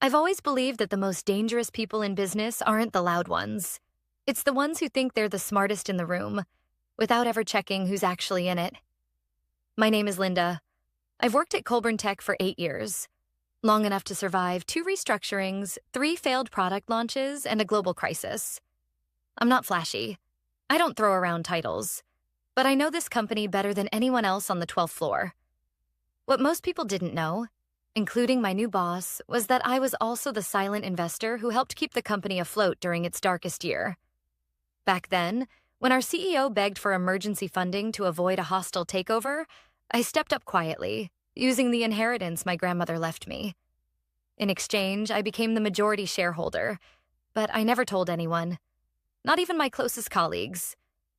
I've always believed that the most dangerous people in business aren't the loud ones. It's the ones who think they're the smartest in the room, without ever checking who's actually in it. My name is Linda. I've worked at Colburn Tech for 8 years, long enough to survive 2 restructurings, 3 failed product launches, and a global crisis. I'm not flashy. I don't throw around titles, but I know this company better than anyone else on the 12th floor. What most people didn't know, including my new boss, was that I was also the silent investor who helped keep the company afloat during its darkest year. Back then, when our CEO begged for emergency funding to avoid a hostile takeover, I stepped up quietly, using the inheritance my grandmother left me. In exchange, I became the majority shareholder, but I never told anyone, not even my closest colleagues.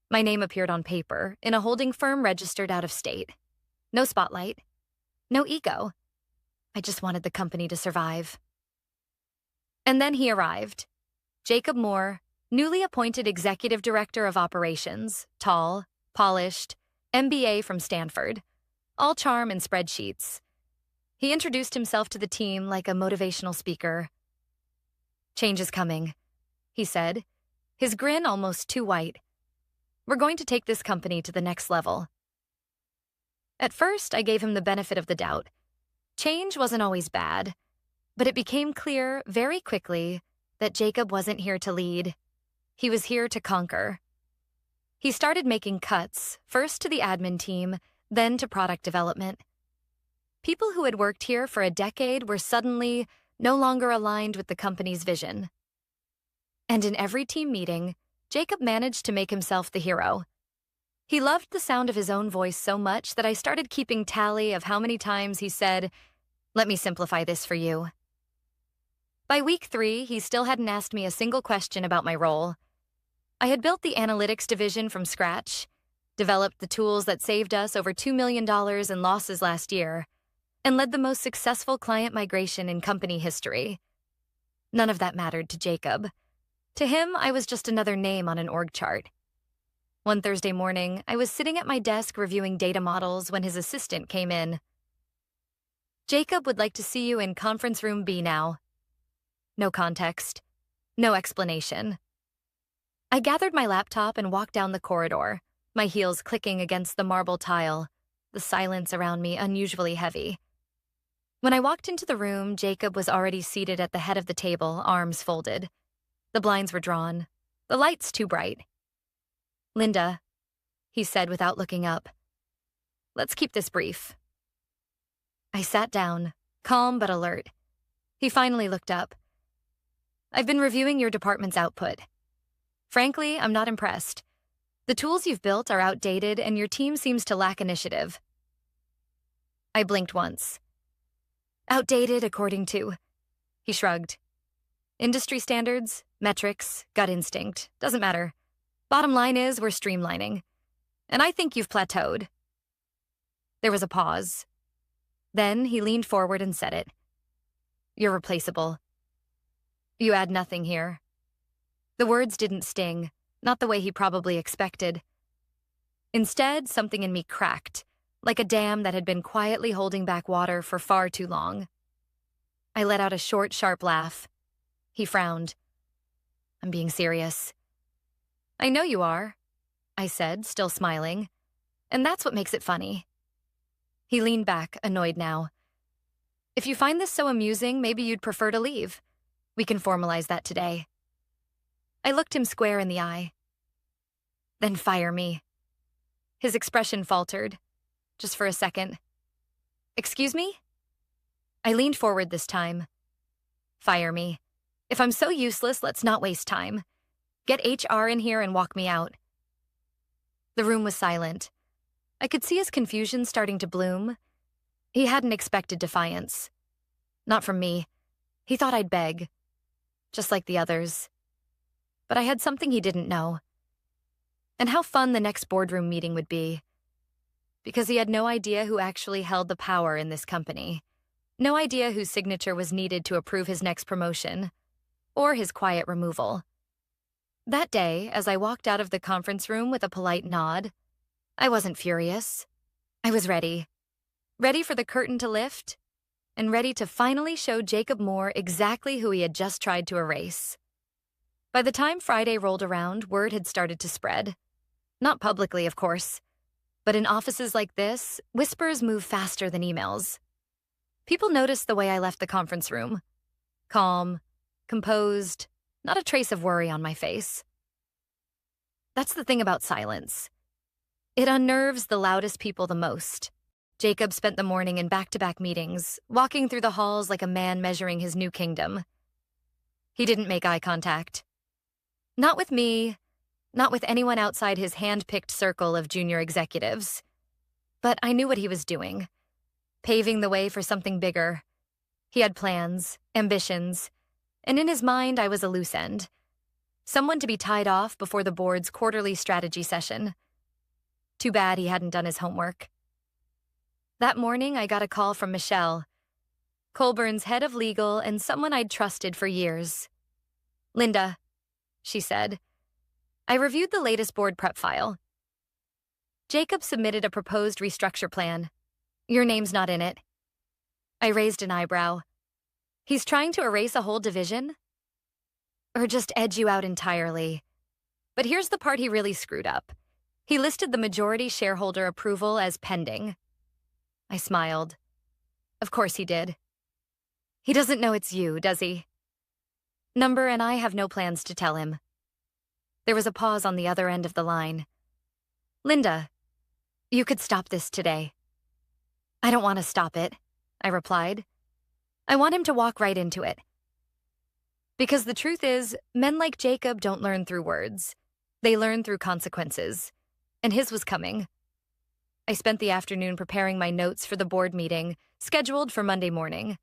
My name appeared on paper in a holding firm registered out of state. No spotlight, no ego. I just wanted the company to survive. And then he arrived. Jacob Moore, newly appointed Executive Director of Operations, tall, polished, MBA from Stanford, all charm and spreadsheets. He introduced himself to the team like a motivational speaker. "Change is coming," he said, his grin almost too white. "We're going to take this company to the next level." At first, I gave him the benefit of the doubt. Change wasn't always bad, but it became clear very quickly that Jacob wasn't here to lead. He was here to conquer. He started making cuts, first to the admin team, then to product development. People who had worked here for a decade were suddenly no longer aligned with the company's vision. And in every team meeting, Jacob managed to make himself the hero. He loved the sound of his own voice so much that I started keeping tally of how many times he said, "Let me simplify this for you." By week 3, he still hadn't asked me a single question about my role. I had built the analytics division from scratch, developed the tools that saved us over $2 million in losses last year, and led the most successful client migration in company history. None of that mattered to Jacob. To him, I was just another name on an org chart. One Thursday morning, I was sitting at my desk reviewing data models when his assistant came in. "Jacob would like to see you in conference room B now." No context. No explanation. I gathered my laptop and walked down the corridor, my heels clicking against the marble tile, the silence around me unusually heavy. When I walked into the room, Jacob was already seated at the head of the table, arms folded. The blinds were drawn, the lights too bright. "Linda," he said without looking up, "let's keep this brief." I sat down, calm but alert. He finally looked up. "I've been reviewing your department's output. Frankly, I'm not impressed. The tools you've built are outdated and your team seems to lack initiative." I blinked once. "Outdated according to..." He shrugged. "Industry standards, metrics, gut instinct, doesn't matter. Bottom line is we're streamlining. And I think you've plateaued." There was a pause. Then he leaned forward and said it. "You're replaceable. You add nothing here." The words didn't sting, not the way he probably expected. Instead, something in me cracked, like a dam that had been quietly holding back water for far too long. I let out a short, sharp laugh. He frowned. "I'm being serious." "I know you are," I said, still smiling. "And that's what makes it funny." He leaned back, annoyed now. "If you find this so amusing, maybe you'd prefer to leave. We can formalize that today." I looked him square in the eye. "Then fire me." His expression faltered, just for a second. "Excuse me?" I leaned forward this time. "Fire me. If I'm so useless, let's not waste time. Get HR in here and walk me out." The room was silent. I could see his confusion starting to bloom. He hadn't expected defiance. Not from me. He thought I'd beg. Just like the others. But I had something he didn't know. And how fun the next boardroom meeting would be. Because he had no idea who actually held the power in this company. No idea whose signature was needed to approve his next promotion. Or his quiet removal. That day, as I walked out of the conference room with a polite nod, I wasn't furious. I was ready. Ready for the curtain to lift and ready to finally show Jacob Moore exactly who he had just tried to erase. By the time Friday rolled around, word had started to spread. Not publicly, of course, but in offices like this, whispers move faster than emails. People noticed the way I left the conference room. Calm, composed, not a trace of worry on my face. That's the thing about silence. It unnerves the loudest people the most. Jacob spent the morning in back-to-back meetings, walking through the halls like a man measuring his new kingdom. He didn't make eye contact. Not with me, not with anyone outside his hand-picked circle of junior executives. But I knew what he was doing, paving the way for something bigger. He had plans, ambitions, and in his mind I was a loose end. Someone to be tied off before the board's quarterly strategy session. Too bad he hadn't done his homework. That morning, I got a call from Michelle, Colburn's head of legal and someone I'd trusted for years. "Linda," she said, "I reviewed the latest board prep file. Jacob submitted a proposed restructure plan. Your name's not in it." I raised an eyebrow. "He's trying to erase a whole division? Or just edge you out entirely?" But here's the part he really screwed up. He listed the majority shareholder approval as pending. I smiled. Of course he did. He doesn't know it's you, does he? Number and I have no plans to tell him. There was a pause on the other end of the line. "Linda, you could stop this today." "I don't want to stop it," I replied. "I want him to walk right into it." Because the truth is, men like Jacob don't learn through words. They learn through consequences. And his was coming. I spent the afternoon preparing my notes for the board meeting, scheduled for Monday morning.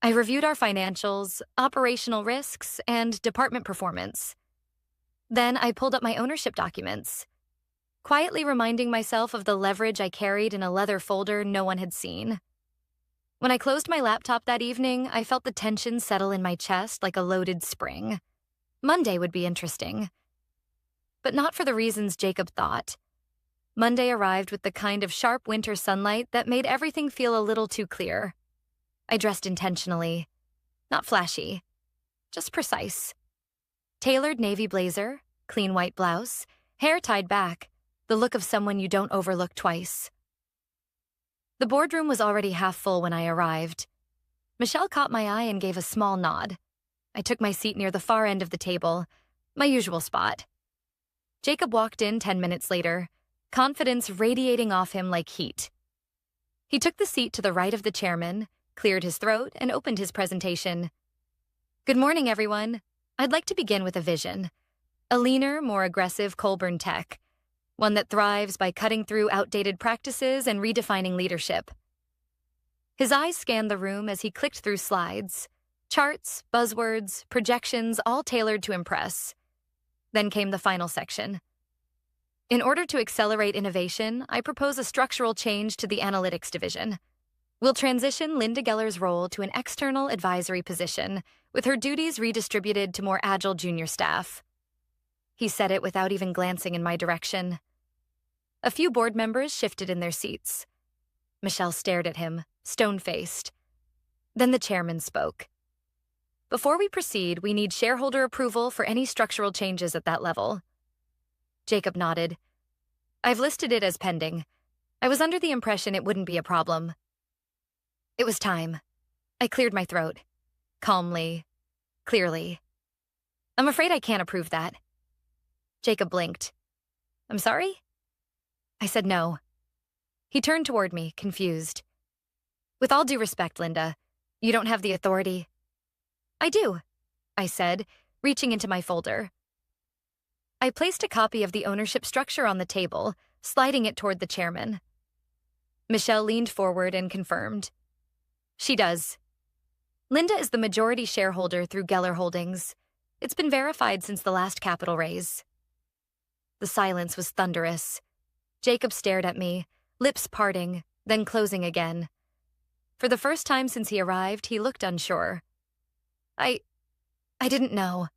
I reviewed our financials, operational risks, and department performance. Then I pulled up my ownership documents, quietly reminding myself of the leverage I carried in a leather folder no one had seen. When I closed my laptop that evening, I felt the tension settle in my chest like a loaded spring. Monday would be interesting. But not for the reasons Jacob thought. Monday arrived with the kind of sharp winter sunlight that made everything feel a little too clear. I dressed intentionally. Not flashy. Just precise. Tailored navy blazer, clean white blouse, hair tied back, the look of someone you don't overlook twice. The boardroom was already half full when I arrived. Michelle caught my eye and gave a small nod. I took my seat near the far end of the table, my usual spot. Jacob walked in 10 minutes later, confidence radiating off him like heat. He took the seat to the right of the chairman, cleared his throat, and opened his presentation. "Good morning, everyone. I'd like to begin with a vision. A leaner, more aggressive Colburn Tech. One that thrives by cutting through outdated practices and redefining leadership." His eyes scanned the room as he clicked through slides. Charts, buzzwords, projections, all tailored to impress. Then came the final section. "In order to accelerate innovation, I propose a structural change to the analytics division. We'll transition Linda Geller's role to an external advisory position, with her duties redistributed to more agile junior staff." He said it without even glancing in my direction. A few board members shifted in their seats. Michelle stared at him, stone-faced. Then the chairman spoke. "Before we proceed, we need shareholder approval for any structural changes at that level." Jacob nodded. "I've listed it as pending. I was under the impression it wouldn't be a problem." It was time. I cleared my throat. Calmly. Clearly. "I'm afraid I can't approve that." Jacob blinked. "I'm sorry?" I said no. He turned toward me, confused. "With all due respect, Linda, you don't have the authority." "I do," I said, reaching into my folder. I placed a copy of the ownership structure on the table, sliding it toward the chairman. Michelle leaned forward and confirmed. "She does. Linda is the majority shareholder through Geller Holdings. It's been verified since the last capital raise." The silence was thunderous. Jacob stared at me, lips parting, then closing again. For the first time since he arrived, he looked unsure. I didn't know."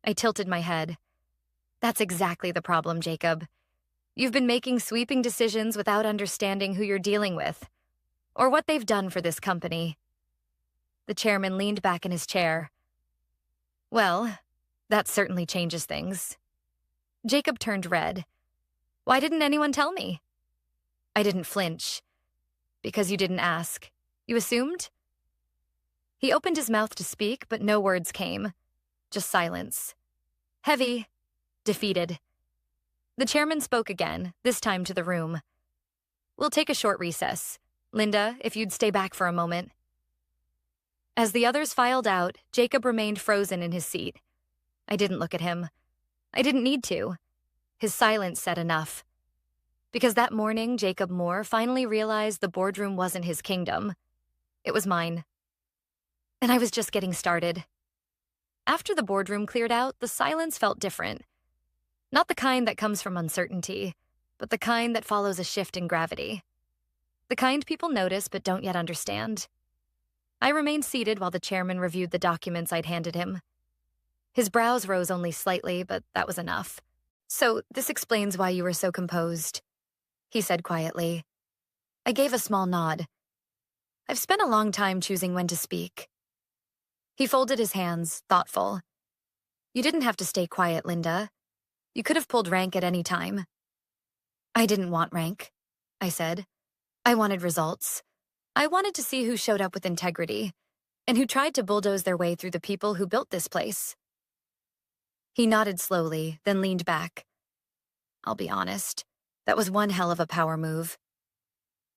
I tilted my head. "That's exactly the problem, Jacob. You've been making sweeping decisions without understanding who you're dealing with. or what they've done for this company. The chairman leaned back in his chair. Well, that certainly changes things. Jacob turned red. Why didn't anyone tell me? I didn't flinch. Because you didn't ask. You assumed? He opened his mouth to speak, but no words came. Just silence. Heavy. Defeated. The chairman spoke again, this time to the room. We'll take a short recess. Linda, if you'd stay back for a moment. As the others filed out, Jacob remained frozen in his seat. I didn't look at him. I didn't need to. His silence said enough. Because that morning, Jacob Moore finally realized the boardroom wasn't his kingdom. It was mine. And I was just getting started. After the boardroom cleared out, the silence felt different. Not the kind that comes from uncertainty, but the kind that follows a shift in gravity. The kind people notice but don't yet understand. I remained seated while the chairman reviewed the documents I'd handed him. His brows rose only slightly, but that was enough. So, this explains why you were so composed, he said quietly. I gave a small nod. I've spent a long time choosing when to speak. He folded his hands, thoughtful. You didn't have to stay quiet, Linda. You could have pulled rank at any time. I didn't want rank, I said. I wanted results. I wanted to see who showed up with integrity, and who tried to bulldoze their way through the people who built this place. He nodded slowly, then leaned back. I'll be honest, that was one hell of a power move.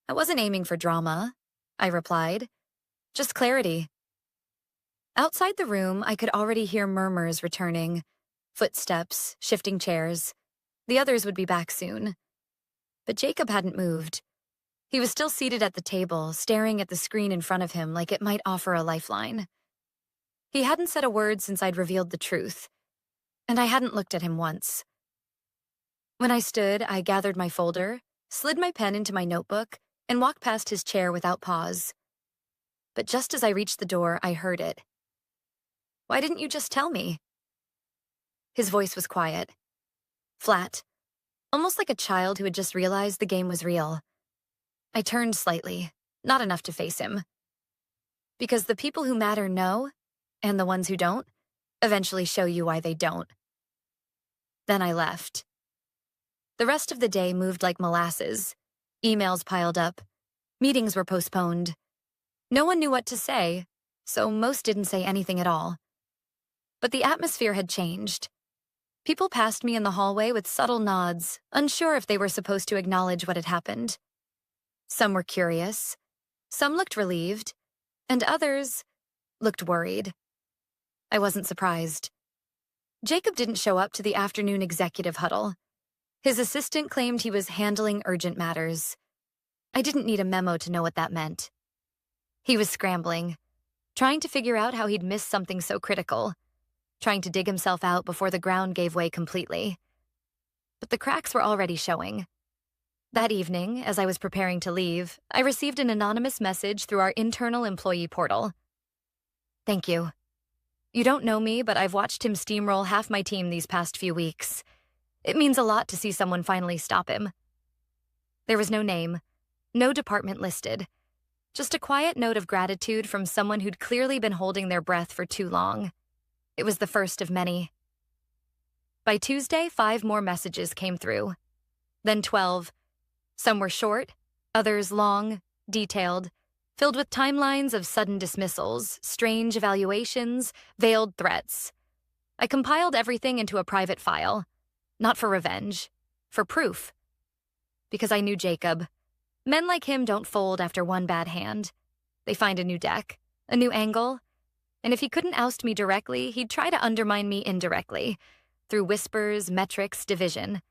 I wasn't aiming for drama, I replied. Just clarity. Outside the room, I could already hear murmurs returning. Footsteps, shifting chairs. The others would be back soon. But Jacob hadn't moved. He was still seated at the table, staring at the screen in front of him like it might offer a lifeline. He hadn't said a word since I'd revealed the truth, and I hadn't looked at him once. When I stood, I gathered my folder, slid my pen into my notebook, and walked past his chair without pause. But just as I reached the door, I heard it. Why didn't you just tell me? His voice was quiet, flat, almost like a child who had just realized the game was real. I turned slightly, not enough to face him. Because the people who matter know, and the ones who don't, eventually show you why they don't. Then I left. The rest of the day moved like molasses. Emails piled up. Meetings were postponed. No one knew what to say, so most didn't say anything at all. But the atmosphere had changed. People passed me in the hallway with subtle nods, unsure if they were supposed to acknowledge what had happened. Some were curious, some looked relieved, and others looked worried. I wasn't surprised. Jacob didn't show up to the afternoon executive huddle. His assistant claimed he was handling urgent matters. I didn't need a memo to know what that meant. He was scrambling, trying to figure out how he'd missed something so critical, trying to dig himself out before the ground gave way completely. But the cracks were already showing. That evening, as I was preparing to leave, I received an anonymous message through our internal employee portal. Thank you. You don't know me, but I've watched him steamroll half my team these past few weeks. It means a lot to see someone finally stop him. There was no name, no department listed, just a quiet note of gratitude from someone who'd clearly been holding their breath for too long. It was the first of many. By Tuesday, 5 more messages came through. Then 12. Some were short, others long, detailed, filled with timelines of sudden dismissals, strange evaluations, veiled threats. I compiled everything into a private file, not for revenge, for proof. Because I knew Jacob. Men like him don't fold after one bad hand. They find a new deck, a new angle, and if he couldn't oust me directly, he'd try to undermine me indirectly, through whispers, metrics, division.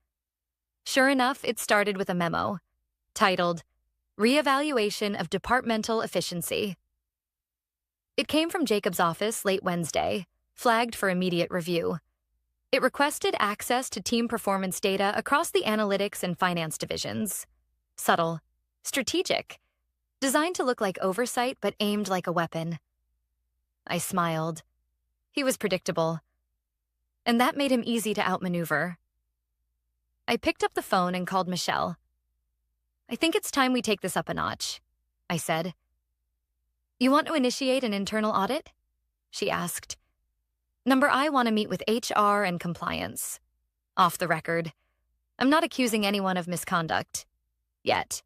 Sure enough, it started with a memo, titled, Reevaluation of Departmental Efficiency. It came from Jacob's office late Wednesday, flagged for immediate review. It requested access to team performance data across the analytics and finance divisions. Subtle, strategic, designed to look like oversight but aimed like a weapon. I smiled. He was predictable. And that made him easy to outmaneuver. I picked up the phone and called Michelle. I think it's time we take this up a notch, I said. You want to initiate an internal audit? She asked. Number, I want to meet with HR and compliance. Off the record. I'm not accusing anyone of misconduct. Yet.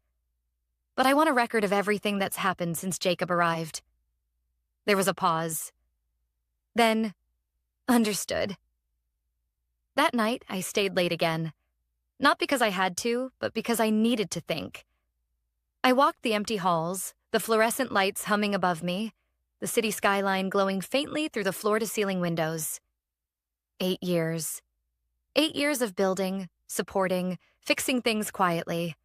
But I want a record of everything that's happened since Jacob arrived. There was a pause. Then, understood. That night, I stayed late again. Not because I had to, but because I needed to think. I walked the empty halls, the fluorescent lights humming above me, the city skyline glowing faintly through the floor-to-ceiling windows. 8 years. 8 years of building, supporting, fixing things quietly.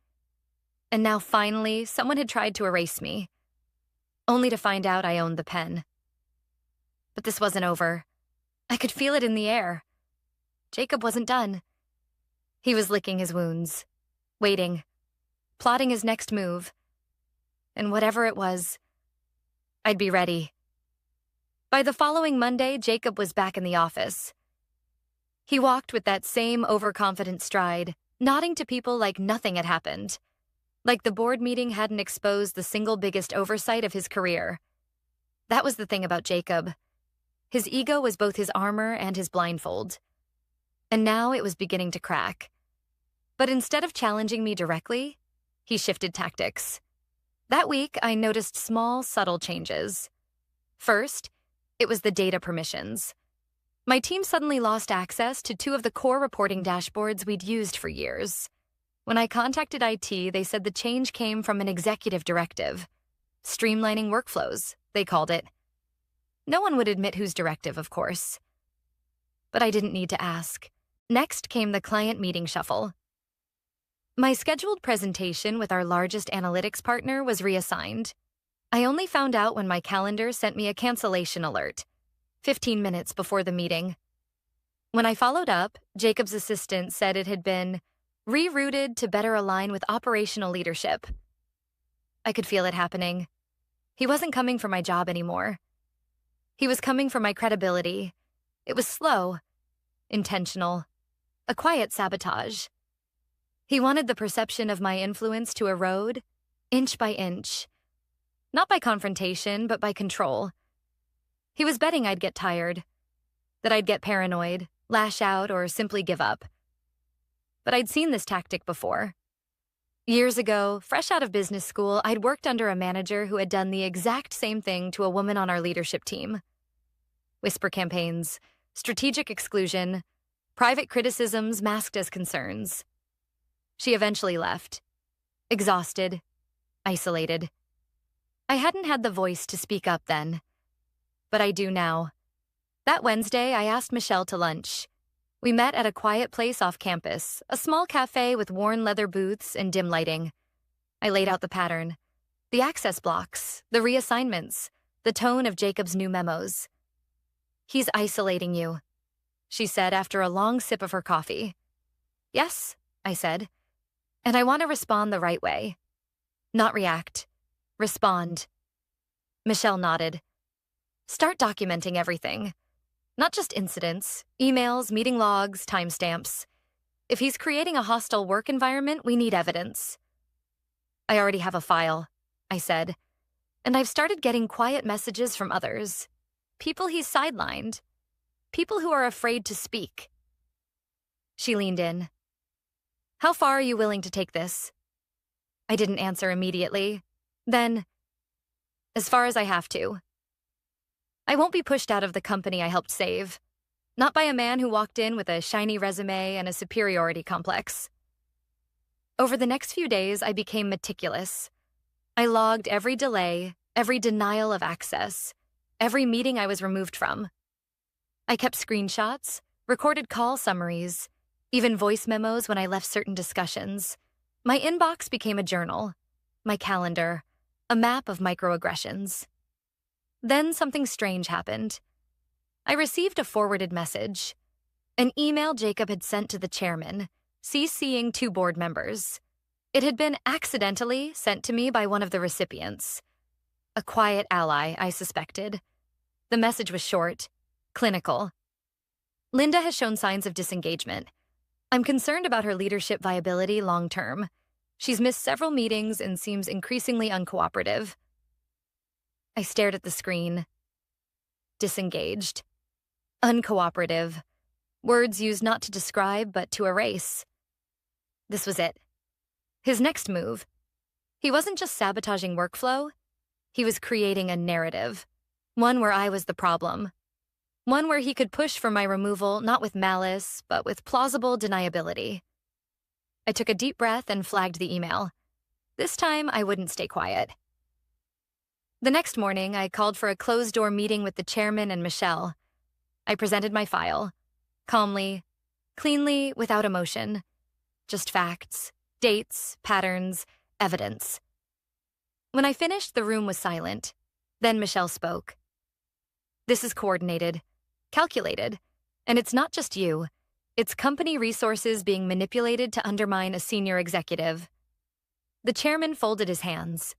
And now finally, someone had tried to erase me, only to find out I owned the pen. But this wasn't over. I could feel it in the air. Jacob wasn't done. He was licking his wounds, waiting, plotting his next move. And whatever it was, I'd be ready. By the following Monday, Jacob was back in the office. He walked with that same overconfident stride, nodding to people like nothing had happened, like the board meeting hadn't exposed the single biggest oversight of his career. That was the thing about Jacob. His ego was both his armor and his blindfold. And now it was beginning to crack. But instead of challenging me directly, he shifted tactics. That week, I noticed small, subtle changes. First, it was the data permissions. My team suddenly lost access to 2 of the core reporting dashboards we'd used for years. When I contacted IT, they said the change came from an executive directive. Streamlining workflows, they called it. No one would admit whose directive, of course. But I didn't need to ask. Next came the client meeting shuffle. My scheduled presentation with our largest analytics partner was reassigned. I only found out when my calendar sent me a cancellation alert, 15 minutes before the meeting. When I followed up, Jacob's assistant said it had been rerouted to better align with operational leadership. I could feel it happening. He wasn't coming for my job anymore. He was coming for my credibility. It was slow, intentional, a quiet sabotage. He wanted the perception of my influence to erode, inch by inch. Not by confrontation, but by control. He was betting I'd get tired, that I'd get paranoid, lash out, or simply give up. But I'd seen this tactic before. Years ago, fresh out of business school, I'd worked under a manager who had done the exact same thing to a woman on our leadership team. Whisper campaigns, strategic exclusion, private criticisms masked as concerns. She eventually left, exhausted, isolated. I hadn't had the voice to speak up then, but I do now. That Wednesday, I asked Michelle to lunch. We met at a quiet place off campus, a small cafe with worn leather booths and dim lighting. I laid out the pattern, the access blocks, the reassignments, the tone of Jacob's new memos. He's isolating you, she said after a long sip of her coffee. Yes, I said. And I want to respond the right way. Not react. Respond. Michelle nodded. Start documenting everything. Not just incidents, emails, meeting logs, timestamps. If he's creating a hostile work environment, we need evidence. I already have a file, I said. And I've started getting quiet messages from others. People he's sidelined. People who are afraid to speak. She leaned in. How far are you willing to take this? I didn't answer immediately. Then, as far as I have to. I won't be pushed out of the company I helped save. Not by a man who walked in with a shiny resume and a superiority complex. Over the next few days, I became meticulous. I logged every delay, every denial of access, every meeting I was removed from. I kept screenshots, recorded call summaries, even voice memos when I left certain discussions. My inbox became a journal, my calendar, a map of microaggressions. Then something strange happened. I received a forwarded message, an email Jacob had sent to the chairman, CCing 2 board members. It had been accidentally sent to me by one of the recipients. A quiet ally, I suspected. The message was short, clinical. Linda has shown signs of disengagement. I'm concerned about her leadership viability long-term. She's missed several meetings and seems increasingly uncooperative. I stared at the screen. Disengaged. Uncooperative. Words used not to describe, but to erase. This was it. His next move. He wasn't just sabotaging workflow. He was creating a narrative. One where I was the problem. One where he could push for my removal not with malice, but with plausible deniability. I took a deep breath and flagged the email. This time, I wouldn't stay quiet. The next morning, I called for a closed-door meeting with the chairman and Michelle. I presented my file. Calmly, cleanly, without emotion. Just facts, dates, patterns, evidence. When I finished, the room was silent. Then Michelle spoke. This is coordinated, calculated, and it's not just you. It's company resources being manipulated to undermine a senior executive. The chairman folded his hands.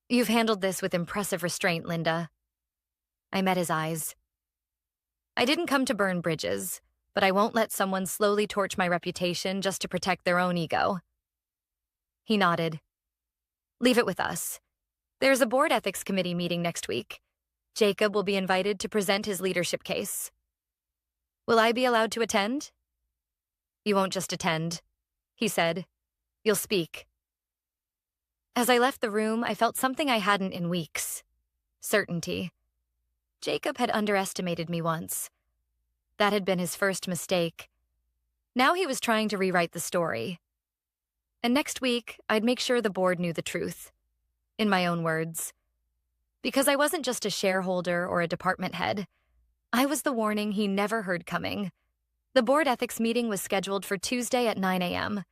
You've handled this with impressive restraint, Linda. I met his eyes. I didn't come to burn bridges, but I won't let someone slowly torch my reputation just to protect their own ego. He nodded. Leave it with us. There's a board ethics committee meeting next week. Jacob will be invited to present his leadership case. Will I be allowed to attend? You won't just attend, he said. You'll speak. As I left the room, I felt something I hadn't in weeks. Certainty. Jacob had underestimated me once. That had been his first mistake. Now he was trying to rewrite the story. And next week, I'd make sure the board knew the truth. In my own words. Because I wasn't just a shareholder or a department head. I was the warning he never heard coming. The board ethics meeting was scheduled for Tuesday at 9 a.m.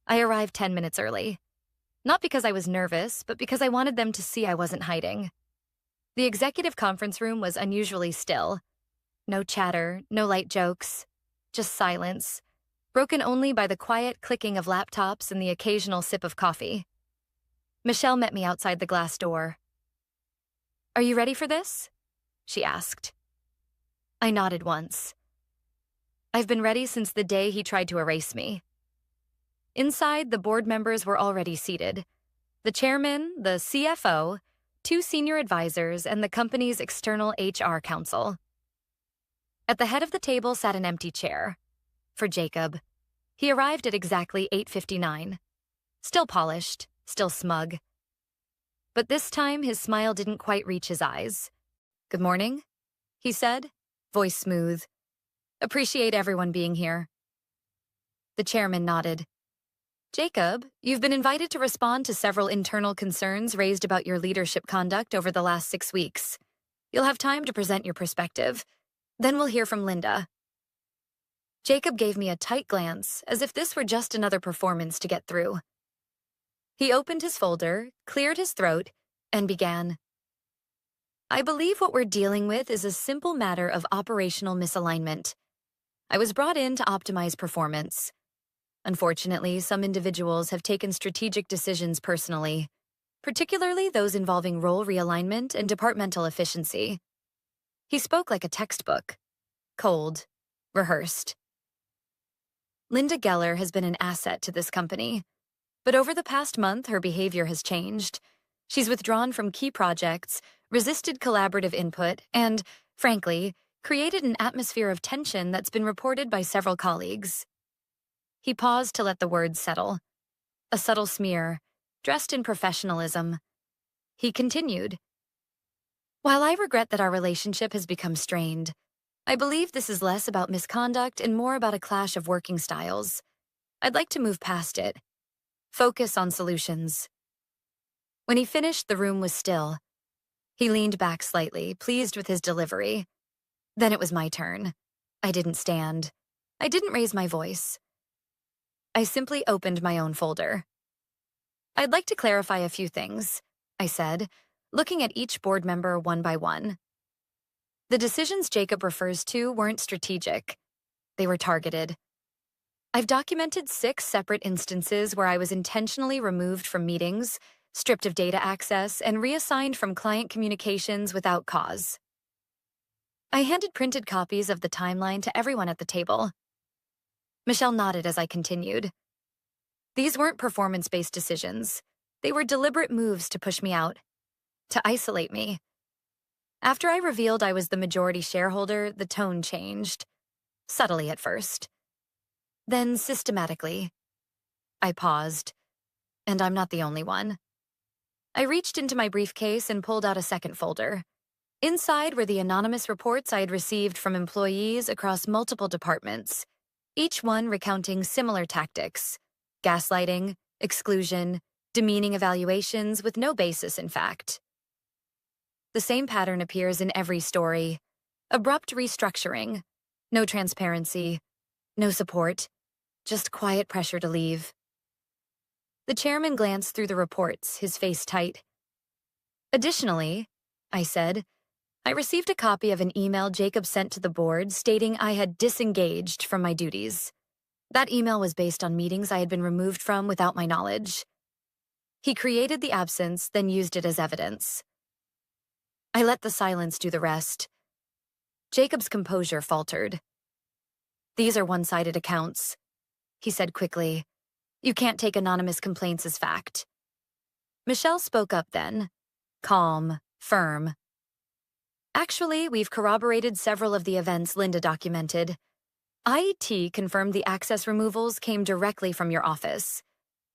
I arrived 10 minutes early. Not because I was nervous, but because I wanted them to see I wasn't hiding. The executive conference room was unusually still. No chatter, no light jokes, just silence, broken only by the quiet clicking of laptops and the occasional sip of coffee. Michelle met me outside the glass door. Are you ready for this? She asked. I nodded once. I've been ready since the day he tried to erase me. Inside, the board members were already seated. The chairman, the CFO, 2 senior advisors, and the company's external HR counsel. At the head of the table sat an empty chair. For Jacob. He arrived at exactly 8:59. Still polished, still smug. But this time, his smile didn't quite reach his eyes. Good morning, he said, voice smooth. Appreciate everyone being here. The chairman nodded. Jacob, you've been invited to respond to several internal concerns raised about your leadership conduct over the last 6 weeks. You'll have time to present your perspective. Then we'll hear from Linda. Jacob gave me a tight glance, as if this were just another performance to get through. He opened his folder, cleared his throat, and began. I believe what we're dealing with is a simple matter of operational misalignment. I was brought in to optimize performance. Unfortunately, some individuals have taken strategic decisions personally, particularly those involving role realignment and departmental efficiency. He spoke like a textbook. Cold. Rehearsed. Linda Geller has been an asset to this company. But over the past month, her behavior has changed. She's withdrawn from key projects, resisted collaborative input, and, frankly, created an atmosphere of tension that's been reported by several colleagues. He paused to let the words settle. A subtle smear, dressed in professionalism. He continued. While I regret that our relationship has become strained, I believe this is less about misconduct and more about a clash of working styles. I'd like to move past it. Focus on solutions. When he finished, the room was still. He leaned back slightly, pleased with his delivery. Then it was my turn. I didn't stand. I didn't raise my voice. I simply opened my own folder. I'd like to clarify a few things, I said, looking at each board member one by one. The decisions Jacob refers to weren't strategic. They were targeted. I've documented 6 separate instances where I was intentionally removed from meetings, stripped of data access, and reassigned from client communications without cause. I handed printed copies of the timeline to everyone at the table. Michelle nodded as I continued. These weren't performance-based decisions. They were deliberate moves to push me out, to isolate me. After I revealed I was the majority shareholder, the tone changed. Subtly at first. Then systematically. I paused. And I'm not the only one. I reached into my briefcase and pulled out a second folder. Inside were the anonymous reports I had received from employees across multiple departments, each one recounting similar tactics: gaslighting, exclusion, demeaning evaluations with no basis in fact. The same pattern appears in every story. Abrupt restructuring, no transparency, no support, just quiet pressure to leave. The chairman glanced through the reports, his face tight. Additionally, I said, I received a copy of an email Jacob sent to the board stating I had disengaged from my duties. That email was based on meetings I had been removed from without my knowledge. He created the absence, then used it as evidence. I let the silence do the rest. Jacob's composure faltered. These are one-sided accounts, he said quickly. You can't take anonymous complaints as fact. Michelle spoke up then, calm, firm. Actually, we've corroborated several of the events Linda documented. IET confirmed the access removals came directly from your office.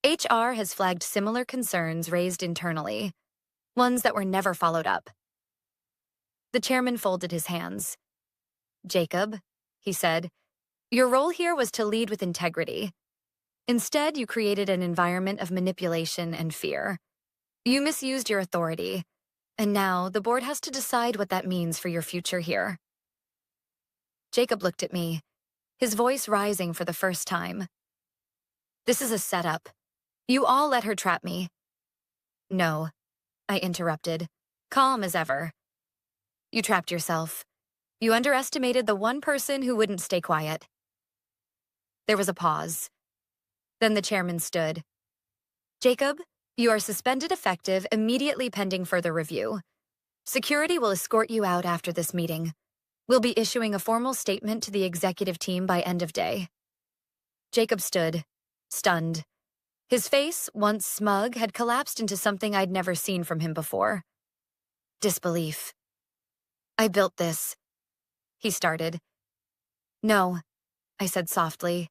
HR has flagged similar concerns raised internally, ones that were never followed up. The chairman folded his hands. Jacob, he said, your role here was to lead with integrity. Instead, you created an environment of manipulation and fear. You misused your authority, and now the board has to decide what that means for your future here. Jacob looked at me, his voice rising for the first time. This is a setup. You all let her trap me. No, I interrupted, calm as ever. You trapped yourself. You underestimated the one person who wouldn't stay quiet. There was a pause. Then the chairman stood. Jacob, you are suspended effective immediately pending further review. Security will escort you out after this meeting. We'll be issuing a formal statement to the executive team by end of day. Jacob stood, stunned. His face, once smug, had collapsed into something I'd never seen from him before. Disbelief. I built this, he started. No, I said softly.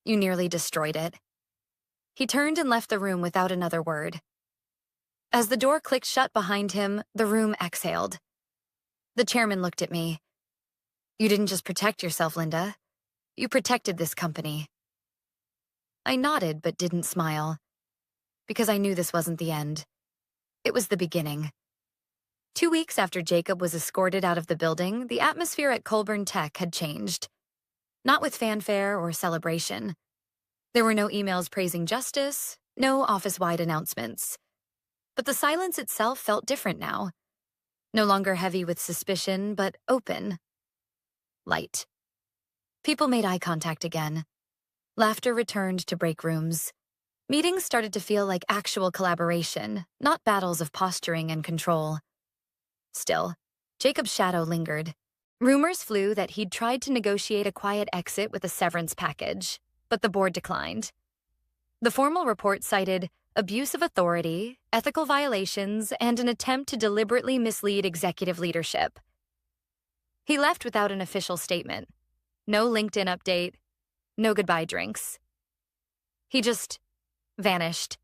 You nearly destroyed it. He turned and left the room without another word. As the door clicked shut behind him, the room exhaled. The chairman looked at me. You didn't just protect yourself, Linda. You protected this company. I nodded but didn't smile, because I knew this wasn't the end. It was the beginning. 2 weeks after Jacob was escorted out of the building, the atmosphere at Colburn Tech had changed. Not with fanfare or celebration. There were no emails praising justice, no office-wide announcements. But the silence itself felt different now. No longer heavy with suspicion, but open. Light. People made eye contact again. Laughter returned to break rooms. Meetings started to feel like actual collaboration, not battles of posturing and control. Still, Jacob's shadow lingered. Rumors flew that he'd tried to negotiate a quiet exit with a severance package, but the board declined. The formal report cited abuse of authority, ethical violations, and an attempt to deliberately mislead executive leadership. He left without an official statement. No LinkedIn update, no goodbye drinks. He just vanished.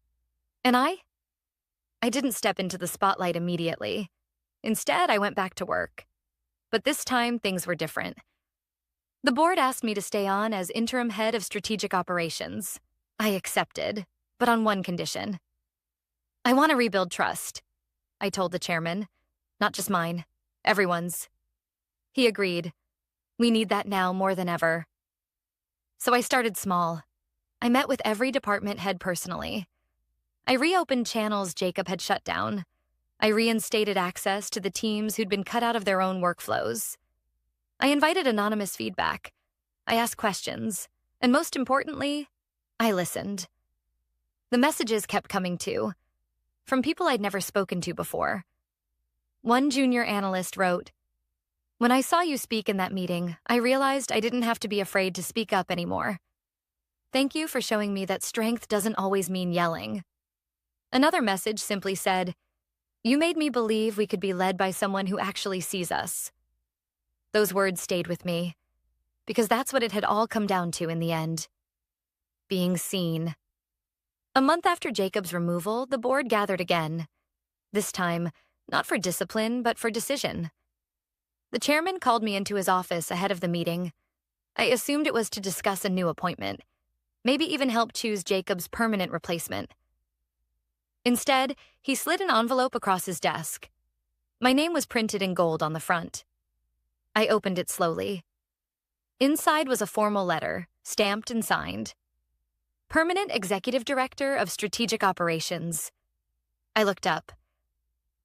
And I didn't step into the spotlight immediately. Instead, I went back to work. But this time, things were different. The board asked me to stay on as interim head of strategic operations. I accepted, but on one condition. I want to rebuild trust, I told the chairman. Not just mine, everyone's. He agreed. We need that now more than ever. So I started small. I met with every department head personally. I reopened channels Jacob had shut down. I reinstated access to the teams who'd been cut out of their own workflows. I invited anonymous feedback. I asked questions. And most importantly, I listened. The messages kept coming too, from people I'd never spoken to before. One junior analyst wrote, "When I saw you speak in that meeting, I realized I didn't have to be afraid to speak up anymore. Thank you for showing me that strength doesn't always mean yelling. Another message simply said, you made me believe we could be led by someone who actually sees us. Those words stayed with me, because that's what it had all come down to in the end. Being seen. A month after Jacob's removal, the board gathered again. This time, not for discipline, but for decision. The chairman called me into his office ahead of the meeting. I assumed it was to discuss a new appointment, maybe even help choose Jacob's permanent replacement. Instead, he slid an envelope across his desk. My name was printed in gold on the front. I opened it slowly. Inside was a formal letter, stamped and signed. Permanent Executive Director of Strategic Operations. I looked up.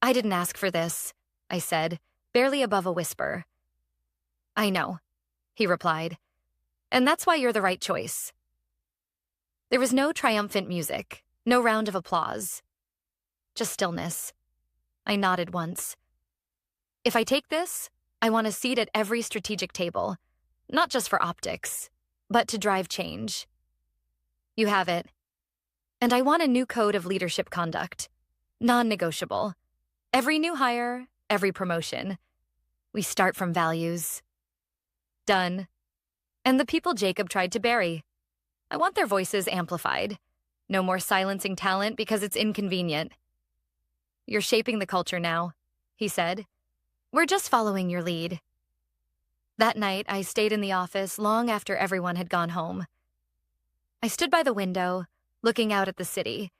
I didn't ask for this, I said, barely above a whisper. I know, he replied, and that's why you're the right choice. There was no triumphant music, no round of applause. Just stillness. I nodded once. If I take this, I want a seat at every strategic table, not just for optics, but to drive change. You have it. And I want a new code of leadership conduct, non-negotiable. Every new hire, every promotion. We start from values. Done. And the people Jacob tried to bury. I want their voices amplified. No more silencing talent because it's inconvenient. You're shaping the culture now, he said. We're just following your lead. That night, I stayed in the office long after everyone had gone home. I stood by the window, looking out at the city,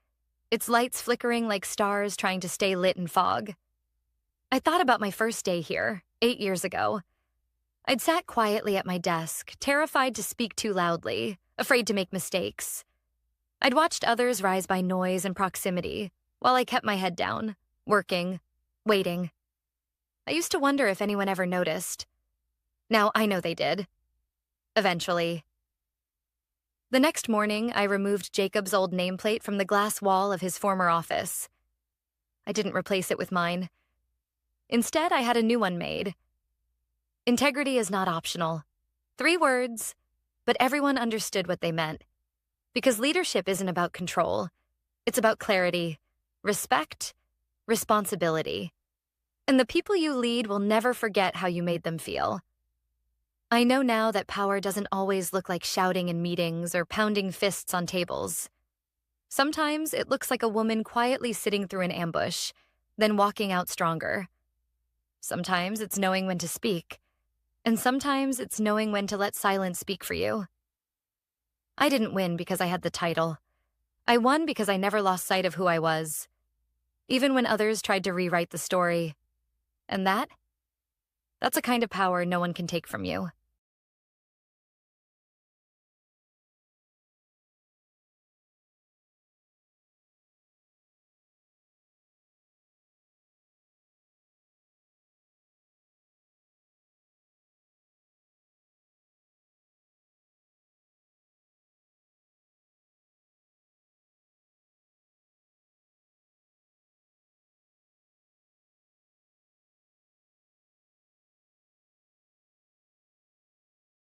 its lights flickering like stars trying to stay lit in fog. I thought about my first day here, 8 years ago. I'd sat quietly at my desk, terrified to speak too loudly, afraid to make mistakes. I'd watched others rise by noise and proximity, while I kept my head down, working, waiting. I used to wonder if anyone ever noticed. Now I know they did. Eventually. The next morning, I removed Jacob's old nameplate from the glass wall of his former office. I didn't replace it with mine. Instead, I had a new one made. Integrity is not optional. 3 words, but everyone understood what they meant. Because leadership isn't about control. It's about clarity, respect, responsibility. And the people you lead will never forget how you made them feel. I know now that power doesn't always look like shouting in meetings or pounding fists on tables. Sometimes it looks like a woman quietly sitting through an ambush, then walking out stronger. Sometimes it's knowing when to speak, and sometimes it's knowing when to let silence speak for you. I didn't win because I had the title. I won because I never lost sight of who I was, even when others tried to rewrite the story. And that's a kind of power no one can take from you.